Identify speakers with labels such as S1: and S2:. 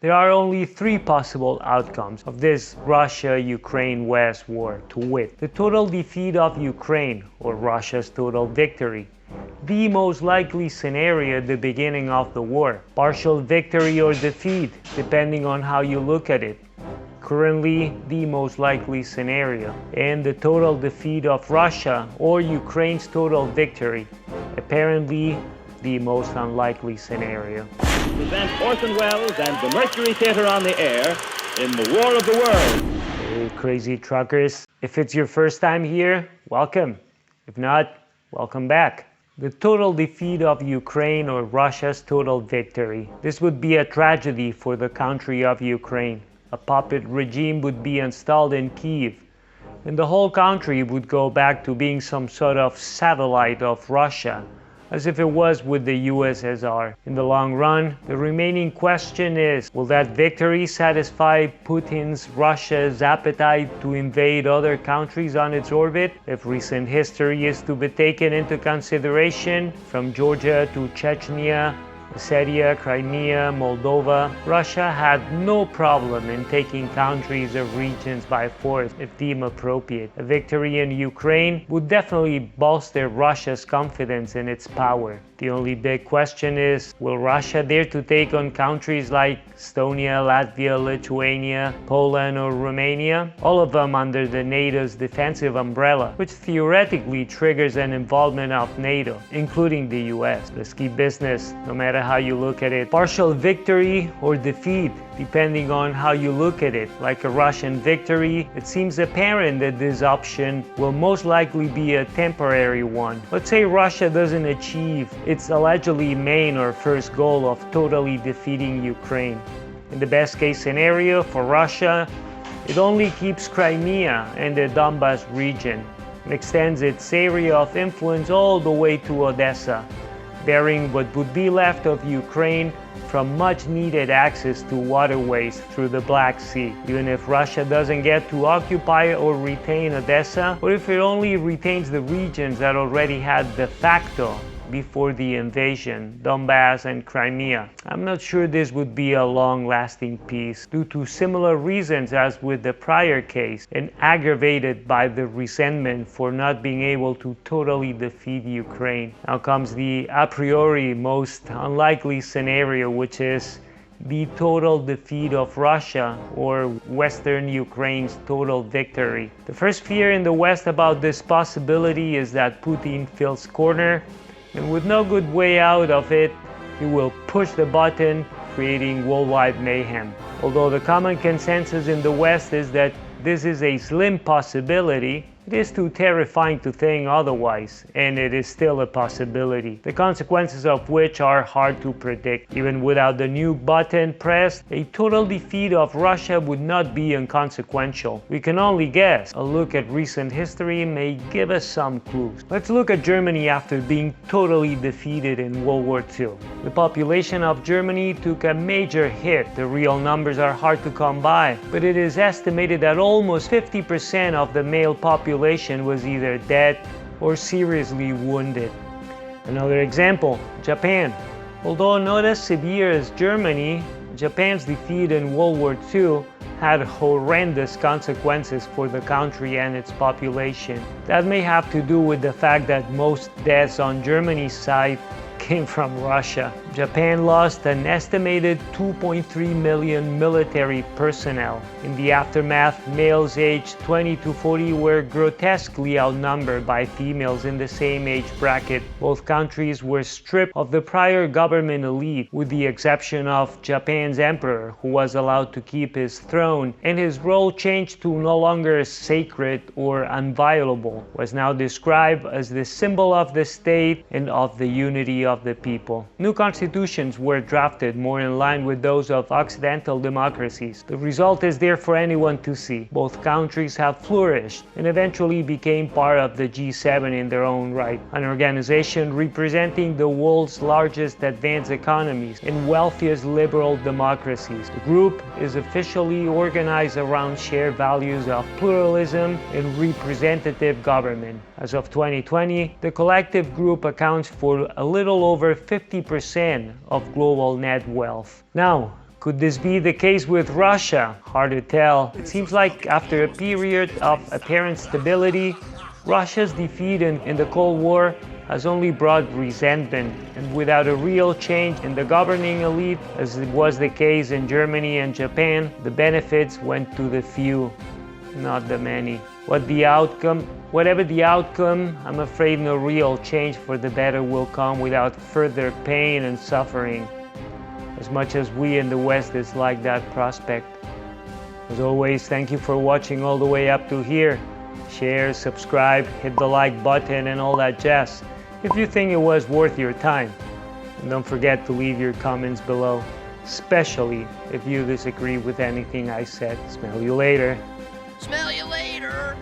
S1: There are only three possible outcomes of this Russia-Ukraine-West war, to wit: the total defeat of Ukraine or Russia's total victory, the most likely scenario at the beginning of the war, partial victory or defeat, depending on how you look at it, currently the most likely scenario, and the total defeat of Russia or Ukraine's total victory, apparently the most unlikely scenario.
S2: Present Orson Welles and the Mercury Theatre on the air in The War of the Worlds.
S1: Hey, crazy truckers. If it's your first time here, welcome. If not, welcome back. The total defeat of Ukraine or Russia's total victory. This would be a tragedy for the country of Ukraine. A puppet regime would be installed in Kyiv, and the whole country would go back to being some sort of satellite of Russia, as if it was with the USSR. In the long run, the remaining question is, will that victory satisfy Putin's Russia's appetite to invade other countries on its orbit? If recent history is to be taken into consideration, from Georgia to Chechnya, Ossetia, Crimea, Moldova, Russia had no problem in taking countries or regions by force if deemed appropriate. A victory in Ukraine would definitely bolster Russia's confidence in its power. The only big question is, will Russia dare to take on countries like Estonia, Latvia, Lithuania, Poland, or Romania? All of them under the NATO's defensive umbrella, which theoretically triggers an involvement of NATO, including the US. Risky business, no matter how you look at it. Partial victory or defeat, depending on how you look at it. Like a Russian victory, it seems apparent that this option will most likely be a temporary one. Let's say Russia doesn't achieve its allegedly main or first goal of totally defeating Ukraine. In the best case scenario for Russia, it only keeps Crimea and the Donbas region and extends its area of influence all the way to Odessa, bearing what would be left of Ukraine from much needed access to waterways through the Black Sea. Even if Russia doesn't get to occupy or retain Odessa, or if it only retains the regions that already had de facto before the invasion, Donbass and Crimea, I'm not sure this would be a long-lasting peace due to similar reasons as with the prior case, and aggravated by the resentment for not being able to totally defeat Ukraine. Now comes the a priori most unlikely scenario, which is the total defeat of Russia or Western Ukraine's total victory. The first fear in the West about this possibility is that Putin feels cornered, and with no good way out of it, he will push the button, creating worldwide mayhem. Although the common consensus in the West is that this is a slim possibility, it is too terrifying to think otherwise, and it is still a possibility, the consequences of which are hard to predict. Even without the nuke button pressed, a total defeat of Russia would not be inconsequential. We can only guess. A look at recent history may give us some clues. Let's look at Germany after being totally defeated in World War II. The population of Germany took a major hit. The real numbers are hard to come by, but it is estimated that almost 50% of the male population was either dead or seriously wounded. Another example, Japan. Although not as severe as Germany, Japan's defeat in World War II had horrendous consequences for the country and its population. That may have to do with the fact that most deaths on Germany's side came from Russia. Japan lost an estimated 2.3 million military personnel. In the aftermath, males aged 20 to 40 were grotesquely outnumbered by females in the same age bracket. Both countries were stripped of the prior government elite, with the exception of Japan's emperor, who was allowed to keep his throne, and his role changed to no longer sacred or inviolable, was now described as the symbol of the state and of the unity of the people. New constitutions were drafted more in line with those of Occidental democracies. The result is there for anyone to see. Both countries have flourished and eventually became part of the G7 in their own right, an organization representing the world's largest advanced economies and wealthiest liberal democracies. The group is officially organized around shared values of pluralism and representative government. As of 2020, the collective group accounts for a little over 50% of global net wealth. Now, Could this be the case with Russia? Hard to tell. It seems like after a period of apparent stability, Russia's defeat in the Cold War has only brought resentment, and without a real change in the governing elite, as it was the case in Germany and Japan, the benefits went to the few, not the many. Whatever the outcome, I'm afraid no real change for the better will come without further pain and suffering, as much as we in the West dislike that prospect. As always, thank you for watching all the way up to here. Share, subscribe, hit the like button and all that jazz if you think it was worth your time. And don't forget to leave your comments below, especially if you disagree with anything I said. Smell you later.
S3: Smell you later.